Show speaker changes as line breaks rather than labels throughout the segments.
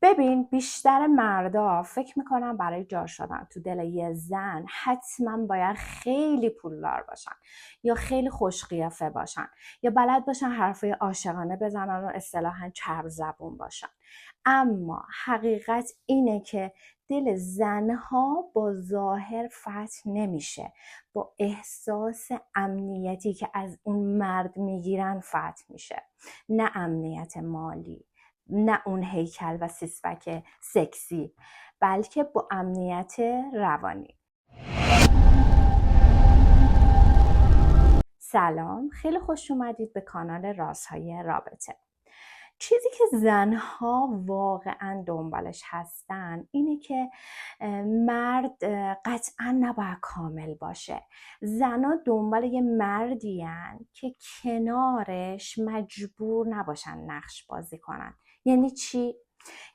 ببین بیشتر مردا فکر میکنن برای جا شدن تو دل یه زن حتما باید خیلی پولدار باشن یا خیلی خوش قیافه باشن یا بلد باشن حرفای عاشقانه بزنن و اصطلاحاً چرب زبون باشن. اما حقیقت اینه که دل زنها با ظاهر فتح نمیشه، با احساس امنیتی که از اون مرد میگیرن فتح میشه. نه امنیت مالی، نه اون هیکل و سیسپک سکسی، بلکه با امنیت روانی. سلام، خیلی خوش اومدید به کانال رازهای رابطه. چیزی که زنها واقعا دنبالش هستن اینه که مرد قطعا نباید کامل باشه. زنها دنبال یه مردی هن که کنارش مجبور نباشن نقش بازی کنن. یعنی چی؟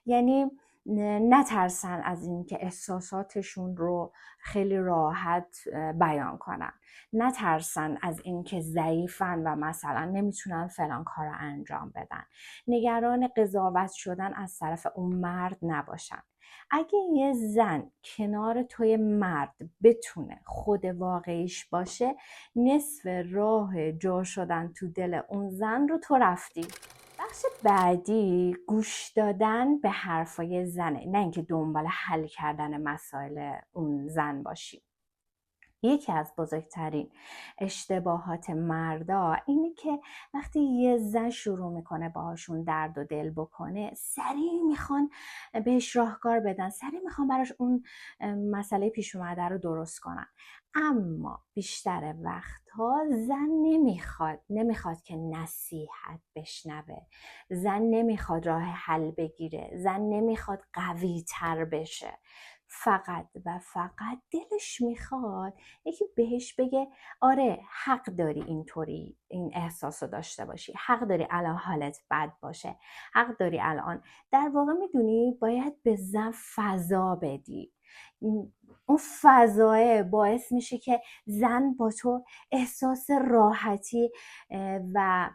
یعنی نترسن از این که احساساتشون رو خیلی راحت بیان کنن، نترسن از این که ضعیفن و مثلا نمیتونن فلان کار رو انجام بدن، نگران قضاوت شدن از طرف اون مرد نباشن. اگه یه زن کنار توی مرد بتونه خود واقعیش باشه، نصف راه جا شدن تو دل اون زن رو تو رفتی. بخش بعدی گوش دادن به حرفای زنه، نه اینکه دنبال حل کردن مسائل اون زن باشی. یکی از بزرگترین اشتباهات مردا اینه که وقتی یه زن شروع میکنه باهاشون درد و دل بکنه، سریع میخوان بهش راهکار بدن، سریع میخوان براش اون مسئله پیش اومده رو درست کنن. اما بیشتر وقتها زن نمیخواد که نصیحت بشنوه، زن نمیخواد راه حل بگیره، زن نمیخواد قوی تر بشه. فقط و فقط دلش میخواد یکی بهش بگه آره حق داری اینطوری این احساس رو داشته باشی، حق داری الان حالت بد باشه، حق داری الان. در واقع میدونی باید به زن فضا بدی. اون فضاه باعث میشه که زن با تو احساس راحتی و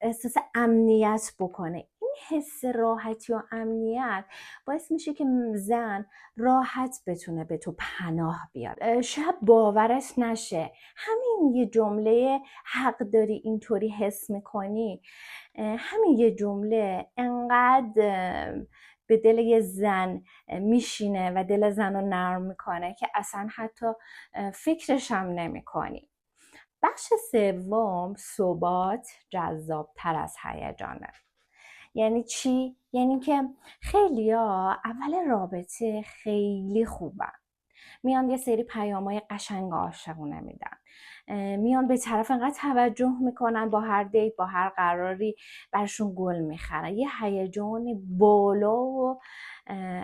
احساس امنیت بکنه. این حس راحتی و امنیت باعث میشه که زن راحت بتونه به تو پناه بیاد. شاید باورت نشه، همین یه جمله حق داری اینطوری حس میکنی، همین یه جمله انقدر به دل یه زن میشینه و دل زن رو نرم میکنه که اصلا حتی فکرش هم نمیکنی. بخش سوم ثبات جذابتر از هیجانه. یعنی چی؟ یعنی که خیلیا اول رابطه خیلی خوبن، میان یه سری پیامای قشنگ عاشقونه میدن، میان به طرف انقدر توجه میکنن، با هر دیت با هر قراری برشون گل میخرن، یه هیجان بالا و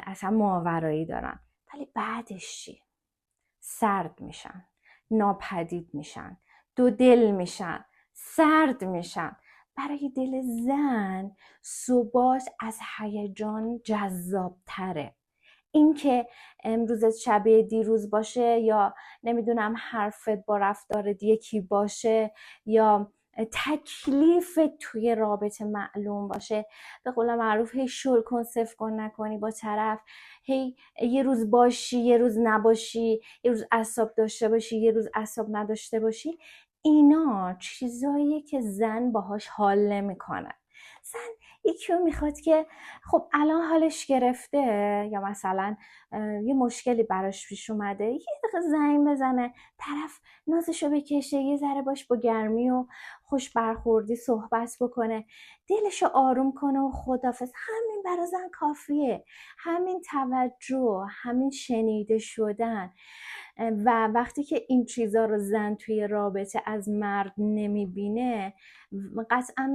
اصلا ماورایی دارن. ولی بعدش چی؟ سرد میشن، ناپدید میشن، دو دل میشن، سرد میشن. برای دل زن ثبات از هیجان جذابتره. این که امروزت شبیه دیروز باشه، یا نمیدونم حرفت با رفتارت یکی باشه، یا تکلیف توی رابطه معلوم باشه. به قول معروف هی شل کن صفر کن نکنی با طرف، هی یه روز باشی یه روز نباشی، یه روز اعصاب داشته باشی یه روز اعصاب نداشته باشی. اینا چیزاییه که زن باهاش حال نمیکنه. زن یکی رو میخواد که خب الان حالش گرفته، یا مثلا یه مشکلی براش پیش اومده، یه دقیقه زنگ بزنه، طرف نازشو بکشه، یه ذره باش با گرمی و خوش برخوردی صحبت بکنه، دلشو آروم کنه و خدافظ. همین برای زن کافیه، همین توجه، همین شنیده شدن. و وقتی که این چیزا رو زن توی رابطه از مرد نمیبینه، قطعا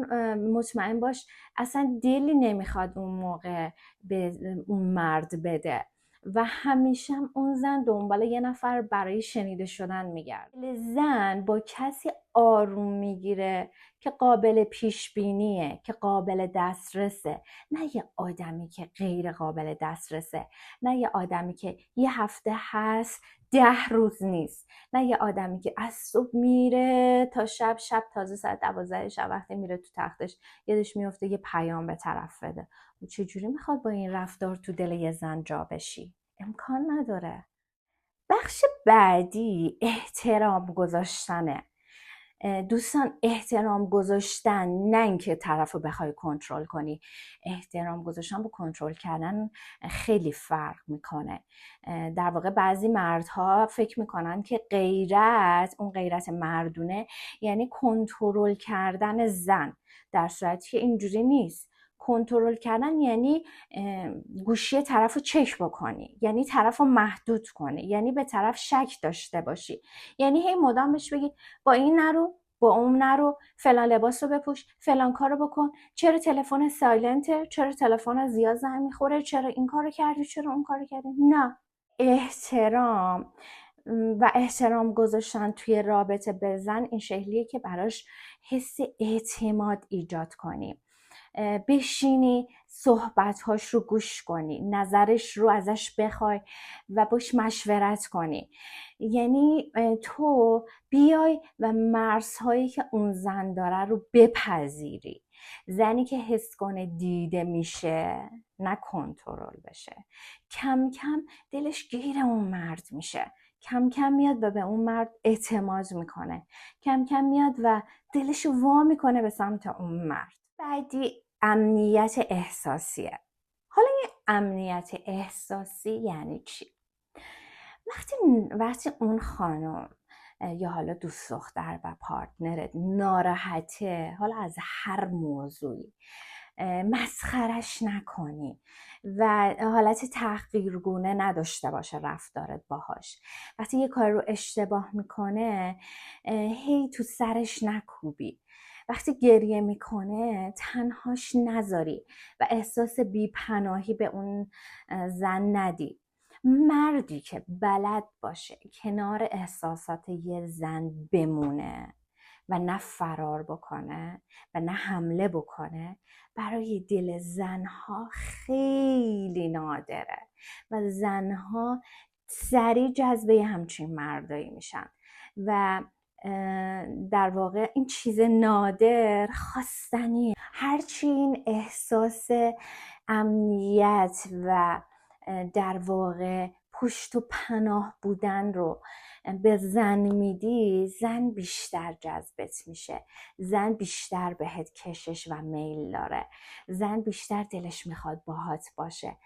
مطمئن باش اصلا دلی نمیخواد اون موقع به اون مرد بده و همیشه هم اون زن دنبال یه نفر برای شنیده شدن میگرده. زن با کسی آروم میگیره که قابل پیش بینیه، که قابل دسترسه، نه یه آدمی که غیر قابل دسترسه، نه یه آدمی که یه هفته هست 10 روز نیست، نه یه آدمی که از صبح میره تا شب تازه ساعت 12 شب وقتی میره تو تختش یادش میفته یه پیام به طرف بده. چجوری میخواد با این رفتار تو دل یه زن جا بشی؟ امکان نداره. بخش بعدی احترام گذاشتنه. دوستان، احترام گذاشتن نه اینکه طرف رو بخوای کنترل کنی. احترام گذاشتن با کنترل کردن خیلی فرق میکنه. در واقع بعضی مردها فکر میکنن که غیرت، اون غیرت مردونه، یعنی کنترل کردن زن، در صورتی که اینجوری نیست. کنترل کردن یعنی گوشی طرف رو چک بکنی، یعنی طرف رو محدود کنی، یعنی به طرف شک داشته باشی، یعنی هی مدام بهش بگی با این نرو، با اون نرو، فلان لباس رو بپوش، فلان کارو بکن، چرا تلفن سایلنته، چرا تلفن زیاد زنگ میخوره، چرا این کارو کردی، چرا اون کارو کردی. نه. احترام و احترام گذاشتن توی رابطه به زن این شکلیه که براش حس اعتماد ایجاد کنی، بشینی صحبتهاش رو گوش کنی، نظرش رو ازش بخوای و باش مشورت کنی. یعنی تو بیای و مرزهایی که اون زن داره رو بپذیری. زنی که حس کنه دیده میشه، نه کنترل بشه، کم کم دلش گیر اون مرد میشه، کم کم میاد و به اون مرد اعتماد میکنه، کم کم میاد و دلش وا میکنه به سمت اون مرد. بعدی امنیت احساسیه. حالا این امنیت احساسی یعنی چی؟ وقتی اون خانم یا حالا دوست دختر و پارتنرت ناراحته، حالا از هر موضوعی، مسخرش نکنی و حالت تحقیرگونه نداشته باشه رفتارت باهاش. وقتی یه کار رو اشتباه میکنه هی تو سرش نکوبی. وقتی گریه میکنه تنهاش نذاری و احساس بیپناهی به اون زن ندی. مردی که بلد باشه کنار احساسات یه زن بمونه و نه فرار بکنه و نه حمله بکنه، برای دل زنها خیلی نادره و زنها سریع جذبه همچین مردایی میشن و در واقع این چیز نادر خواستنیه. هرچی این احساس امنیت و در واقع پشت و پناه بودن رو به زن میدی، زن بیشتر جذبت میشه، زن بیشتر بهت کشش و میل داره، زن بیشتر دلش میخواد باهات باشه.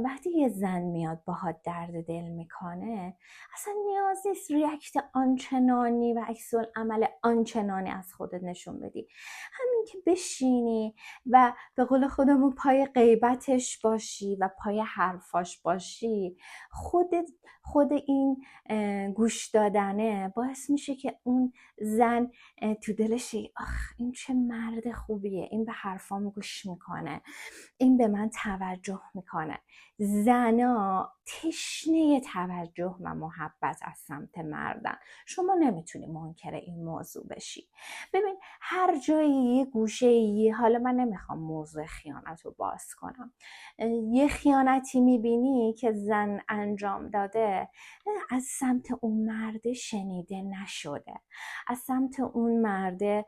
وقتی یه زن میاد باهات درد دل میکنه، اصلا نیاز نیست ریاکت آنچنانی و عکس العمل آنچنانی از خودت نشون بدی. همین که بشینی و به قول خودمون پای غیبتش باشی و پای حرفاش باشی، خود این گوش دادنه باعث میشه که اون زن تو دلش این چه مرد خوبیه، این به حرفام گوش میکنه، این به من توجه میکنه. زنا تشنه توجه و محبت از سمت مردن. شما نمیتونی منکر این موضوع بشی. ببین هر جایی یه گوشه حالا من نمیخوام موضوع خیانت رو باز کنم، یه خیانتی میبینی که زن انجام داده، از سمت اون مرد شنیده نشده، از سمت اون مرد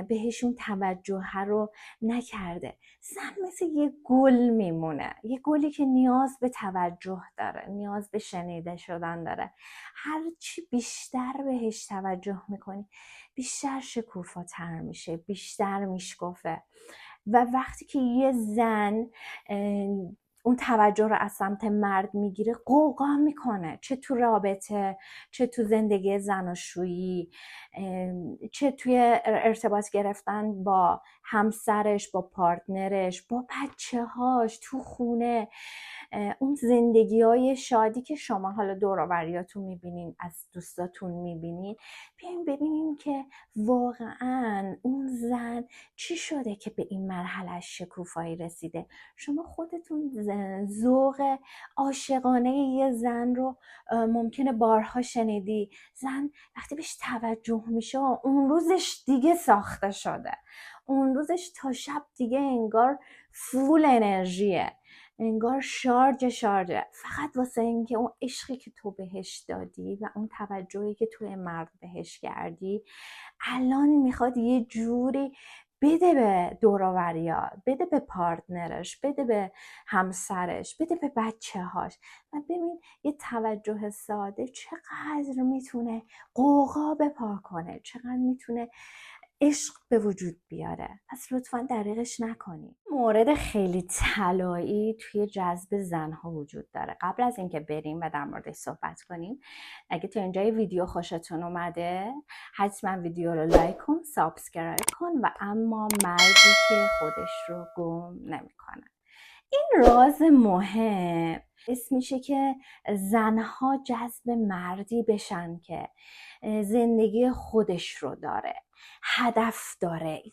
بهشون توجه رو نکرده. زن مثل یه گل میمونه، یه گلی که نیاز به توجه داره، نیاز به شنیده شدن داره. هرچی بیشتر بهش توجه میکنی بیشتر شکوفاتر میشه، بیشتر میشکفه. و وقتی که یه زن اون توجه رو از سمت مرد میگیره، قوقا میکنه، چه تو رابطه، چه تو زندگی زناشویی، چه توی ارتباط گرفتن با همسرش، با پارتنرش، با بچه هاش، تو خونه، اون زندگی های شادی که شما حالا دور و بریاتون میبینین، از دوستاتون میبینین، بیاین ببینین که واقعا اون زن چی شده که به این مرحله شکوفایی رسیده. شما خودتون ذوق عاشقانه یه زن رو ممکنه بارها شنیدی. زن وقتی بهش توجه میشه اون روزش دیگه ساخته شده، اون روزش تا شب دیگه انگار فول انرژیه، انگار شارژه، فقط واسه اینکه اون عشقی که تو بهش دادی و اون توجهی که توی مرد بهش کردی الان میخواد یه جوری بده به دوروریات، بده به پارتنرش، بده به همسرش، بده به بچه هاش. و ببین یه توجه ساده چقدر میتونه قوقا بپا کنه، چقدر میتونه عشق به وجود بیاره. پس لطفا دریغش نکنی. مورد خیلی طلایی توی جذب زنها وجود داره. قبل از اینکه بریم و در موردش صحبت کنیم، اگه تا اینجای ویدیو خوشتون اومده حتما ویدیو رو لایک کن، سابسکرایب کن و اما مردی که خودش رو گم نمیکنه. این راز مهم اسم میشه که زنها جذب مردی بشن که زندگی خودش رو داره، هدف داره،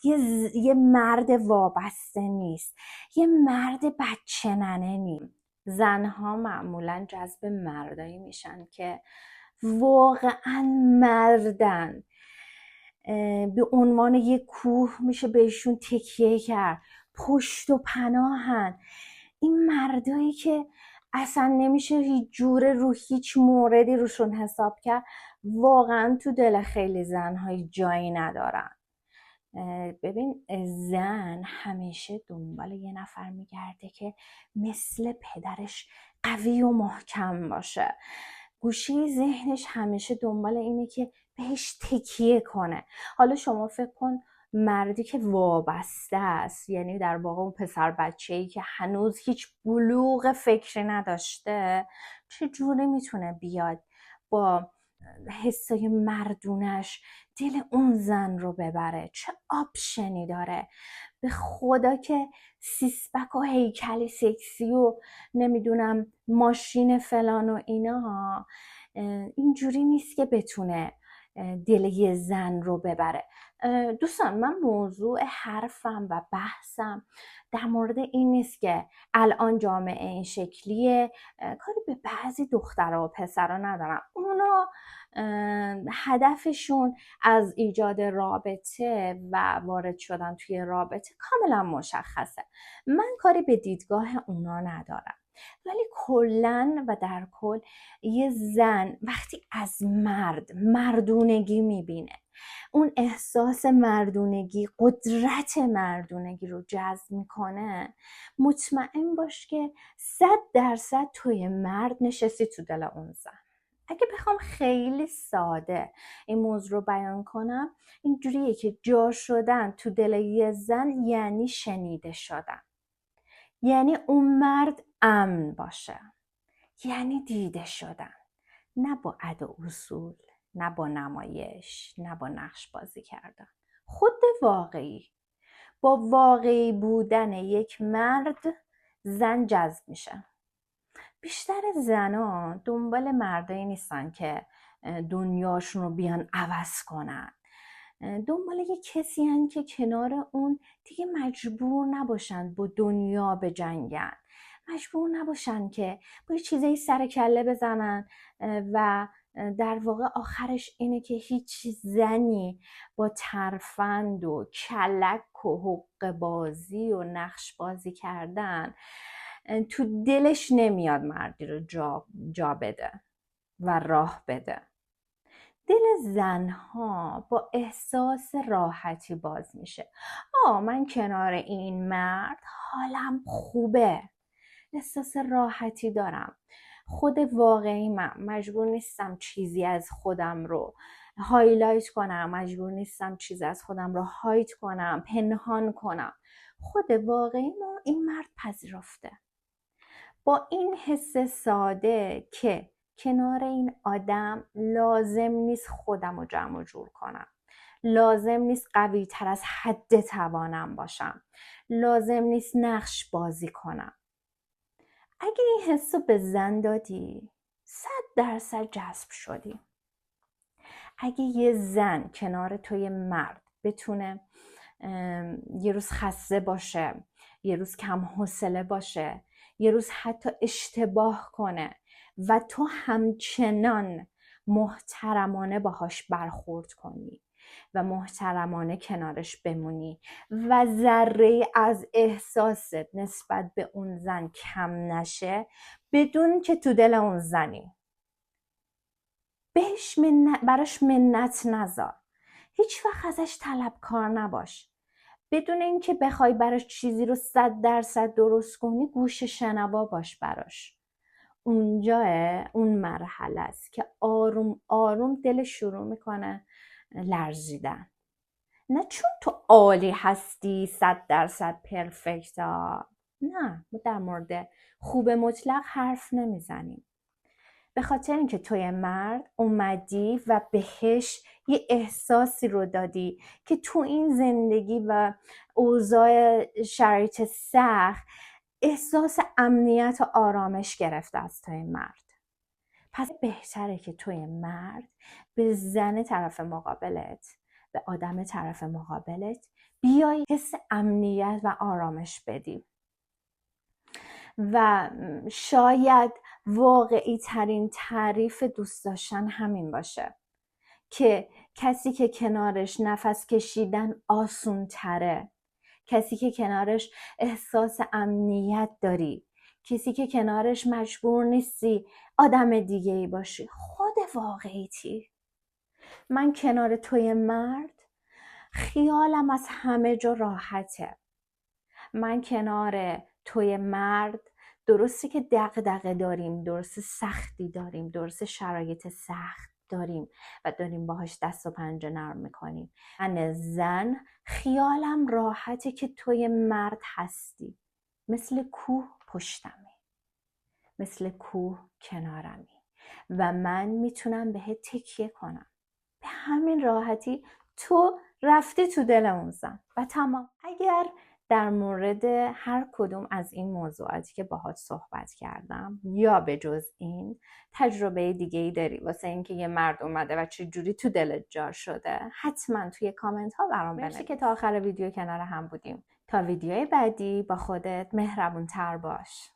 یه مرد وابسته نیست، یه مرد بچه ننه نیست. زنها معمولا جذب مردایی میشن که واقعا مردن، به عنوان یه کوه میشه بهشون تکیه کرد، پشت و پناهن. این مردایی که اصلا نمیشه هیچ جوره رو هیچ موردی روشون حساب کرد، واقعا تو دل خیلی زنهای جایی ندارن. ببین زن همیشه دنبال یه نفر میگرده که مثل پدرش قوی و محکم باشه. گوشه ذهنش همیشه دنبال اینه که بهش تکیه کنه. حالا شما فکر کن مردی که وابسته است، یعنی در واقع اون پسر بچه‌ای که هنوز هیچ بلوغ فکری نداشته، چجوری میتونه بیاد با حسای مردونش دل اون زن رو ببره؟ چه آپشنی داره؟ به خدا که سیسپک و هیکل سکسی و نمیدونم ماشین فلان و اینا اینجوری نیست که بتونه دل یه زن رو ببره. دوستان من موضوع حرفم و بحثم در مورد این نیست که الان جامعه این شکلیه، کاری به بعضی دخترها و پسرها ندارم. اونا هدفشون از ایجاد رابطه و وارد شدن توی رابطه کاملا مشخصه. من کاری به دیدگاه اونا ندارم. ولی کلن و در کل یه زن وقتی از مردونگی میبینه، اون احساس مردونگی، قدرت مردونگی رو جذب میکنه، مطمئن باش که 100% توی مرد نشستی تو دل اون زن. اگه بخوام خیلی ساده این موضوع رو بیان کنم، اینجوریه که جا شدن تو دل یه زن یعنی شنیده شدن، یعنی اون مرد امن باشه، یعنی دیده شدن، نه با ادا اصول، نه با نمایش، نه با نقش بازی کردن. خود واقعی، با واقعی بودن یک مرد زن جذب میشه. بیشتر زنان دنبال مردایی نیستن که دنیاشون رو بیان عوض کنن، دنبال یه کسی هن که کنار اون دیگه مجبور نباشن با دنیا بجنگن، مجبور نباشن که با یه چیزایی سر کله بزنن و در واقع آخرش اینه که هیچ زنی با ترفند و کلک و حق بازی و نقش بازی کردن تو دلش نمیاد مردی رو جا بده و راه بده. دل زنها با احساس راحتی باز میشه. من کنار این مرد حالم خوبه، احساس راحتی دارم، خود واقعی من، مجبور نیستم چیزی از خودم رو هایلایت کنم، مجبور نیستم چیزی از خودم رو هایت کنم، پنهان کنم. خود واقعی ما این مرد پذیرفته. با این حس ساده که کنار این آدم لازم نیست خودم رو جمع و جور کنم، لازم نیست قوی تر از حد توانم باشم، لازم نیست نقش بازی کنم. اگه این حس رو به زن دادی 100% جذب شدی. اگه یه زن کنار توی مرد بتونه یه روز خسته باشه، یه روز کم حوصله باشه، یه روز حتی اشتباه کنه و تو همچنان محترمانه باهاش برخورد کنی و محترمانه کنارش بمونی و ذره از احساست نسبت به اون زن کم نشه، بدون که تو دل اون زنی، براش منت نذار، هیچ وقت ازش طلبکار نباش. بدون اینکه بخوای براش چیزی رو 100% درست کنی، گوش شنوا باش براش. اون مرحله است که آروم آروم دل شروع میکنه لرزیدن. نه چون تو عالی هستی 100% پرفکتا، نه، ما در مورد خوب مطلق حرف نمیزنیم. به خاطر اینکه توی مرد اومدی و بهش یه احساسی رو دادی که تو این زندگی و اوضاع شرایط سخت احساس امنیت و آرامش گرفته از توی مرد. پس بهتره که توی مرد به زن طرف مقابلت، به آدم طرف مقابلت بیای حس امنیت و آرامش بدی. و شاید واقعی ترین تعریف دوست داشتن همین باشه که کسی که کنارش نفس کشیدن آسون تره، کسی که کنارش احساس امنیت داری، کسی که کنارش مجبور نیستی آدم دیگه ای باشی، خود واقعیتی. من کنار توی مرد خیالم از همه جا راحته. من کنار توی مرد درسته که دغدغه داریم، درسته سختی داریم، درسته شرایط سخت داریم و داریم باهاش دست و پنجه نرم میکنیم. من زن خیالم راحته که توی مرد هستی، مثل کوه پشتمی، مثل کوه کنارمی و من میتونم بهت تکیه کنم. به همین راحتی تو رفتی تو دل اون زن و تمام. اگر در مورد هر کدوم از این موضوعاتی که باهات صحبت کردم یا به جز این تجربه دیگه ای داری واسه اینکه یه مرد اومده و چه جوری تو دلت جا شده، حتما توی کامنت ها برام بنویس. مرسی که تا آخر ویدیو کنار هم بودیم. تا ویدیوی بعدی با خودت مهربون تر باش.